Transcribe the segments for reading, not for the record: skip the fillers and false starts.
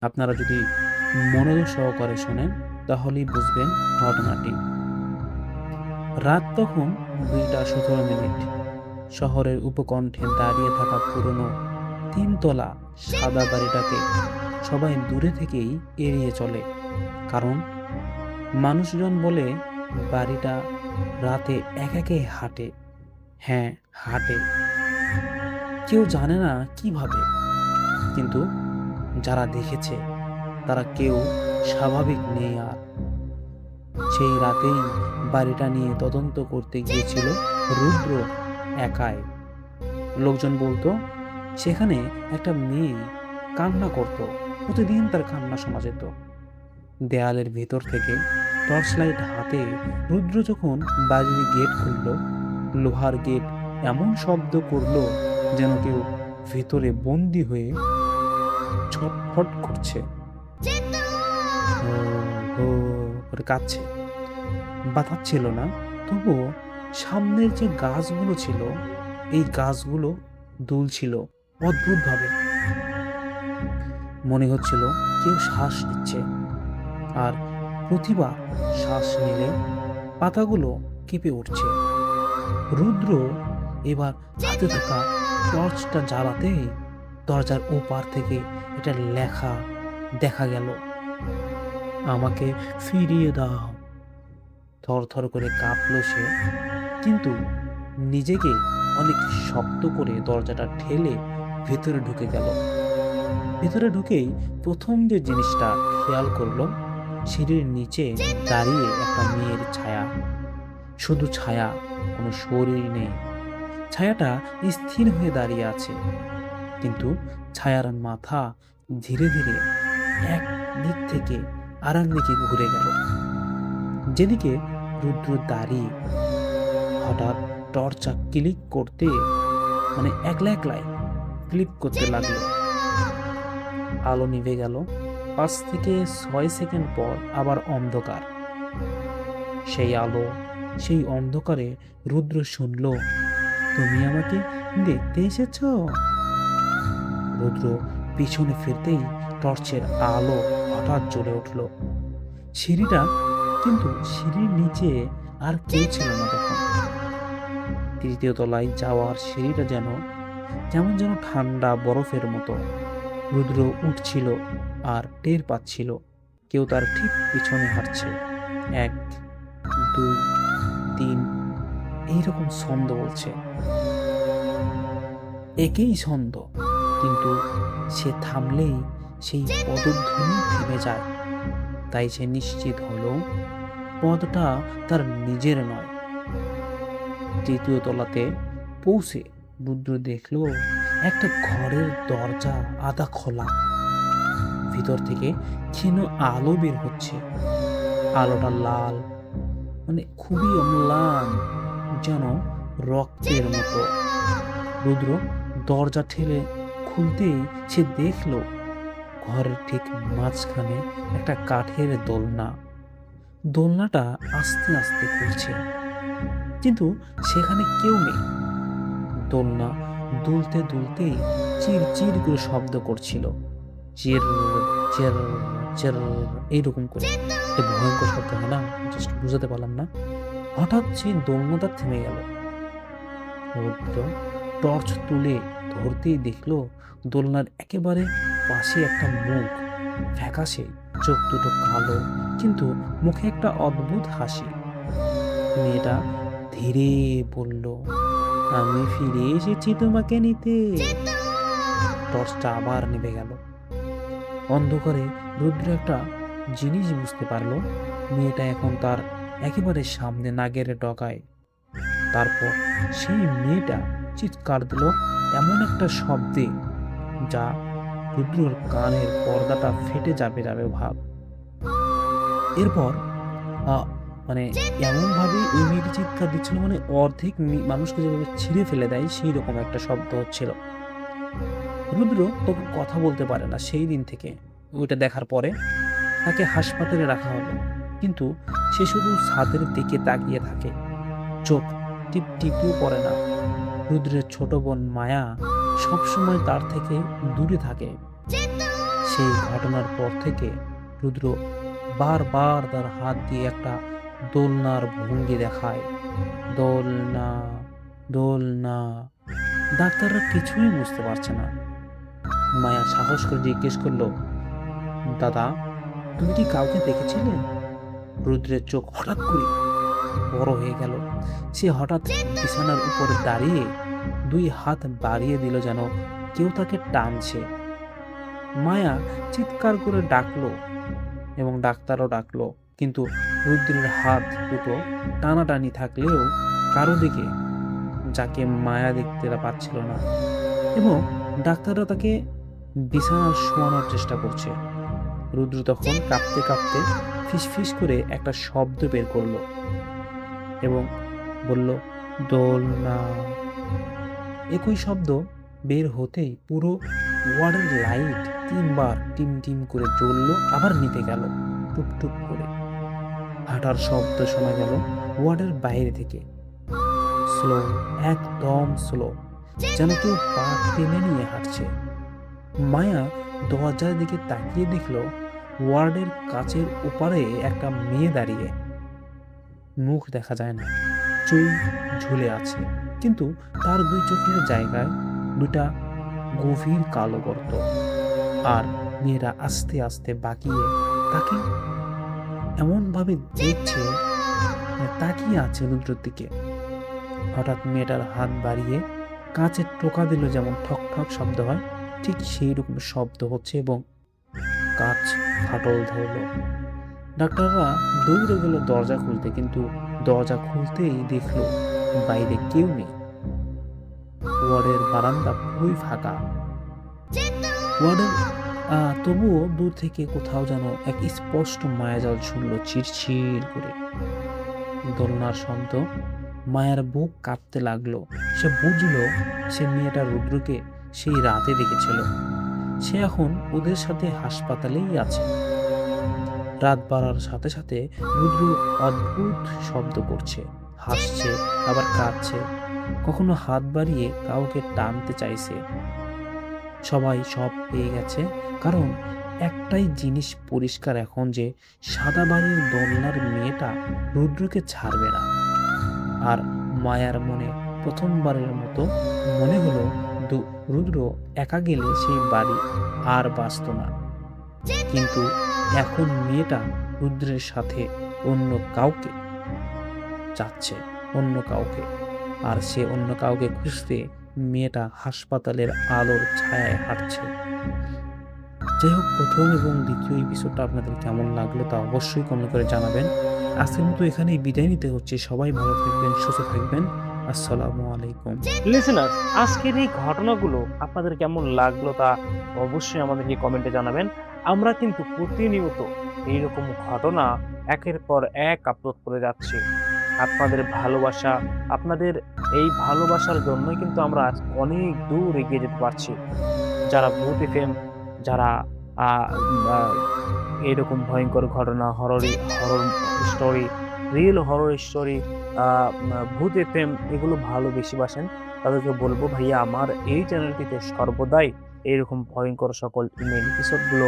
আপনারা যদি মনোযোগ সহকারে শোনেন তাহলেই বুঝবেন ঘটনাটি। রাত তখন 2:17। শহরের উপকণ্ঠে দাঁড়িয়ে থাকা পুরনো 3 তলা সাদা বাড়িটাকে সবাই দূরে থেকেই এড়িয়ে চলে। কারণ মানুষজন বলে বাড়িটা রাতে একাকে হাঁটে। হ্যাঁ, হাঁটে। কেউ জানে না কিভাবে, কিন্তু যারা দেখেছে তারা কেউ স্বাভাবিক নেই আর। সেই রাতেই বাড়িটা নিয়ে তদন্ত করতে গিয়েছিল রুদ্র একাই। লোকজন বলতো সেখানে একটা মেয়ে কান্না করত, প্রতিদিন তার কান্না শোনা যেত। দেয়ালের ভেতর থেকে টর্চ লাইট হাতে রুদ্র যখন বাড়ির গেট খুলল, লোহার গেট এমন শব্দ করলো যেন কেউ ভেতরে বন্দি হয়ে ছটফট করছে, হো হো করে কাঁদছে। বাতাচ্ছিল না, তবুও সামনের যে গাছগুলো ছিল, এই গাছগুলো দুলছিল অদ্ভুতভাবে। মনে হচ্ছিল কেউ শ্বাস নিচ্ছে, আর প্রতিবার শ্বাস নিলে পাতাগুলো কেঁপে উঠছে। রুদ্র এবার হাতে থাকা টর্চটা জ্বালাতে দরজার ওপার থেকে এটা লেখা দেখা গেল, আমাকে ফিরিয়ে দাও। থরথর করে কাঁপল সে, কিন্তু নিজেকে অনেক শক্ত করে দরজাটা ঠেলে ভেতরে ঢুকে গেল। ভেতরে ঢুকেই প্রথম যে জিনিসটা খেয়াল করলো, সিঁড়ির নিচে দাঁড়িয়ে একটা মেয়ের ছায়া। শুধু ছায়া, কোনো শরীর নেই। ছায়াটা স্থির হয়ে দাঁড়িয়ে আছে, কিন্তু ছায়ার মাথা ধীরে ধীরে এক দিক থেকে আর এক দিকে ঘুরে গেল। যেদিকে রুদ্র দাঁড়িয়ে, হঠাৎ টর্চা ক্লিক করতে, মানে একলা একলাই ক্লিক করতে লাগলো। আলো নিভে গেল। 5 থেকে 6 সেকেন্ড পর আবার অন্ধকার। সেই আলো, সেই অন্ধকারে রুদ্র শুনল, তুমি আমাকে দেখতে এসেছো? রুদ্র পিছনে ফিরতেই টর্চের আলো হঠাৎ জ্বলে উঠল। সিঁড়িটা, কিন্তু সিঁড়ির নিচে আর কেউ ছিল না তখন। 3য় তলায় যাওয়ার সিঁড়িটা যেমন যেন ঠান্ডা বরফের মতো। রুদ্র উঠছিল আর টের পাচ্ছিল কেউ তার ঠিক পিছনে হাঁটছে। 1, 2, 3, এইরকম ছন্দ বলছে, একই ছন্দ, কিন্তু সে থামলেই সেই পদধ্বনি থেমে যায়। তাই সে নিশ্চিত হলো পদটা তার নিজের নয়। 3য় তলাতে পৌঁছে রুদ্র দেখল একটা ঘরের দরজা আধা খোলা। ভিতর থেকে ক্ষীণ আলো বের হচ্ছে। আলোটা লাল, মানে খুবই অম্লান, যেন রক্তের মতো। রুদ্র দরজা ঠেলে খুলতেই সে দেখল ঘরের ঠিক মাঝখানে একটা কাঠের দোলনা। দোলনাটা আস্তে আস্তে ঘুরছে, কিন্তু সেখানে কেউ নেই। দোলনা দুলতে দুলতেই চির চির করে শব্দ করছিল, চের চের চের, এইরকম করে। একটা ভয়ঙ্কর শব্দ, হয় না? জাস্ট বুঝাতে পারলাম না। হঠাৎ সেই দোলনাটা থেমে গেল। রুদ্র টর্চ তুলে ধরতেই দেখলো দোলনার একেবারে পাশে একটা মুখ, ফ্যাকাশে, চোখ দুটো কালো, কিন্তু মুখে একটা অদ্ভুত হাসি। মেয়েটা ধীরে বলল, আমি ফিরে এসেছি তোমাকে নিতে। টর্চটা আবার নিভে গেল। অন্ধকারে রুদ্র একটা জিনিস বুঝতে পারলো, মেয়েটা এখন তার একেবারে সামনে নাগের ডগায়। তারপর সেই মেয়েটা চিৎকার দিল এমন একটা শব্দে যা রুদ্রর কানের পর্দাটা ফেটে যাবে যাবে ভাব। এরপর মানে এমনভাবে ওই মেয়েটি চিৎকার দিচ্ছিল, মানে অর্ধেক মানুষকে যেভাবে ছিঁড়ে ফেলে দেয় সেই রকম একটা শব্দ হচ্ছিল। রুদ্র তখন কথা বলতে পারে না সেই দিন থেকে। ওইটা দেখার পরে তাকে হাসপাতালে রাখা হলো, কিন্তু সে শুধু ছাদের দিকে তাকিয়ে থাকে, চোখ টিপ টিপিও পড়ে না। রুদ্রের ছোট বোন মায়া সবসময় তার থেকে দূরে থাকে। সেই ঘটনার পর থেকে রুদ্র বারবার তার হাত দিয়ে একটা দোলনার ভঙ্গি দেখায়, দোলনা দোলনা। ডাক্তাররা কিছুই বুঝতে পারছে না। মায়া সাহস করে জিজ্ঞেস করলো, দাদা, তুমি কি কাউকে দেখেছিলে? রুদ্রের চোখ হঠাৎ করে বড় হয়ে গেল। সে হঠাৎ বিছানার উপরে দাঁড়িয়ে 2 হাত বাড়িয়ে দিল, যেন কেউ তাকে টানছে। মায়া চিৎকার করে ডাকলো এবং ডাক্তারও ডাকলো, কিন্তু রুদ্রের হাত দুটো টানাটানি থাকলেও কারো দিকে যাকে মায়া দেখতে পাচ্ছিল না, এবং ডাক্তাররা তাকে বিছানায় শোয়ানোর চেষ্টা করছে। রুদ্র তখন কাঁপতে কাঁপতে ফিসফিস করে একটা শব্দ বের করলো এবং বলল, দোলনা। একই শব্দ বের হতেই পুরো ওয়ার্ডের লাইট 3 বার টিম টিম করে জ্বললো, আবার নিভে গেল টুপ টুপ করে। হাঁটার শব্দ শোনা গেল ওয়ার্ডের বাইরে থেকে, স্লো, একদম স্লো, যেন কেউ পা টেনে নিয়ে হাঁটছে। মায়া দরজার দিকে তাকিয়ে দেখলো ওয়ার্ডের কাচের ওপারে একটা মেয়ে দাঁড়িয়ে। মুখ দেখা যায় না, চুল ঝুলে আছে, কিন্তু তার 2 চোখের জায়গায় 2টা গভীর কালো গর্ত। আর মেয়েরা আস্তে আস্তে বাঁকিয়ে তাকে এমনভাবে দেখছে, তাকিয়ে আছে রুদ্রের দিকে। হঠাৎ মেয়েটার হাত বাড়িয়ে কাঁচের টোকা দিল, যেমন ঠক ঠক শব্দ হয়, ঠিক সেই রকম শব্দ হচ্ছে এবং কাঁচ ফাটল ধরল। ডাক্তাররা দৌড়ে গেল দরজা খুলতে, কিন্তু দরজা খুলতেই দেখলো বাইরে কেউ নেই। ওয়ার্ডের বারান্দা পুরোই ফাঁকা। ওয়ার্ডের তবুও দূর থেকে কোথাও যেন এক স্পষ্ট মায়াজাল শুনল চিরচির করে দোলনার শব্দ। মায়ার বুক কাঁপতে লাগলো। সে বুঝলো সে মেয়েটা রুদ্রকে সেই রাতে দেখেছিল। সে এখন ওদের সাথে হাসপাতালেই আছে। রাত বাড়ার সাথে সাথে রুদ্র অদ্ভুত শব্দ করছে, হাসছে, আবার কাঁদছে, কখনো হাত বাড়িয়ে কাউকে টানতে চাইছে। সবাই সব পেয়ে গেছে, কারণ একটাই জিনিস পরিষ্কার এখন, যে সাদা বাড়ির দোলনার মেয়েটা রুদ্রকে ছাড়বে না। আর মায়ার মনে প্রথমবারের মতো মনে হলো রুদ্র একা গেলে সেই বাড়ি আর বাঁচত না। কিন্তু এখন মেয়েটা রুদ্রের সাথে অন্য কাউকে চাচ্ছে, অন্য কাউকে। আর সে অন্য কাউকে খুঁজতে মেয়েটা হাসপাতালের আলোর ছায়ায় হাঁটছে। যাই হোক, প্রথম এবং দ্বিতীয় এপিসোডটা আপনাদের কেমন লাগলো তা অবশ্যই কমেন্ট করে জানাবেন। আজকের মতো এখানেই বিদায় নিতে হচ্ছে। সবাই ভালো থাকবেন, সুস্থ থাকবেন। আসসালামু আলাইকুম। লিসেনার্স, আজকের এই ঘটনাগুলো আপনাদের কেমন লাগলো তা অবশ্যই আমাদেরকে কমেন্টে জানাবেন। আমরা কিন্তু প্রতিনিয়ত এইরকম ঘটনা একের পর এক আপলোড করে যাচ্ছি। আপনাদের ভালোবাসা, আপনাদের এই ভালোবাসার জন্যই কিন্তু আমরা আজ অনেক দূর এগিয়ে যেতে পারছি। যারা ভূত এফএম, যারা এইরকম ভয়ঙ্কর ঘটনা, horror story, real horror story, ভূত এফএম এগুলো ভালো বেশি বাসেন, তাদেরকে বলবো ভাইয়া আমার এই চ্যানেলটিতে সর্বদাই এইরকম ভয়ঙ্কর সকল ইমেল এপিসোডগুলো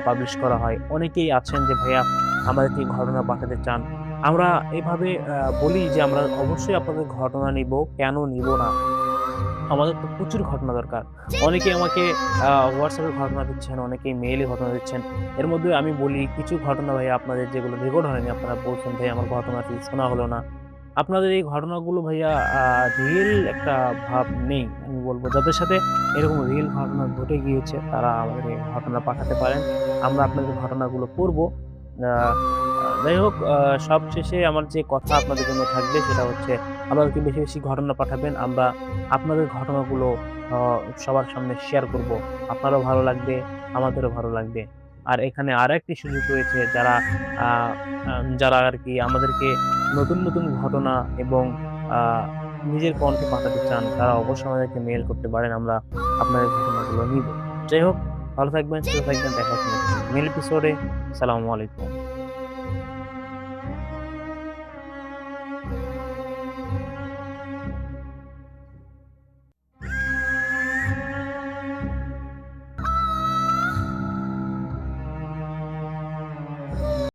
পাবলিশ করা হয়। অনেকেই আছেন যে ভাইয়া আমাদেরকে ঘটনা পাঠাতে চান। আমরা এভাবে বলি যে আমরা অবশ্যই আপনাদের ঘটনা নিব, কেন নিব না? আমাদের তো প্রচুর ঘটনা দরকার। অনেকে আমাকে হোয়াটসঅ্যাপে ঘটনা দিচ্ছেন, অনেকে মেইলে ঘটনা দিচ্ছেন। এর মধ্যে আমি বলি কিছু ঘটনা ভাই আপনাদের যেগুলো রেকর্ড হয়নি, আপনারা বলছেন ভাই আমার ঘটনাটি শোনা হলো না। আপনাদের এই ঘটনাগুলো ভাইয়া রিয়েল একটা ভাব নেই। আমি বলবো যাদের সাথে এরকম রিয়েল ঘটনা ঘটে গিয়েছে তারা আমাদের এই ঘটনা পাঠাতে পারেন। আমরা আপনাদের ঘটনাগুলো পড়বো। যাই হোক, সবশেষে আমার যে কথা আপনাদের জন্য থাকবে সেটা হচ্ছে আমাদেরকে বেশি বেশি ঘটনা পাঠাবেন। আমরা আপনাদের ঘটনাগুলো সবার সামনে শেয়ার করব। আপনারও ভালো লাগবে, আমাদেরও ভালো লাগবে। আর এখানে আরেকটি সুযোগ রয়েছে, যারা আর কি আমাদেরকে নতুন নতুন ঘটনা এবং নিজের কণ্ঠে পাঠাতে চান, তারা অবশ্যই আমাদেরকে মেইল করতে পারেন। আমরা আপনাদের ঘটনাগুলো নিব। যাই হোক, ভালো থাকবেন, সুস্থ থাকবেন। দেখা হচ্ছে নেক্সট মেইল এপিসোডে। আসসালামু আলাইকুম।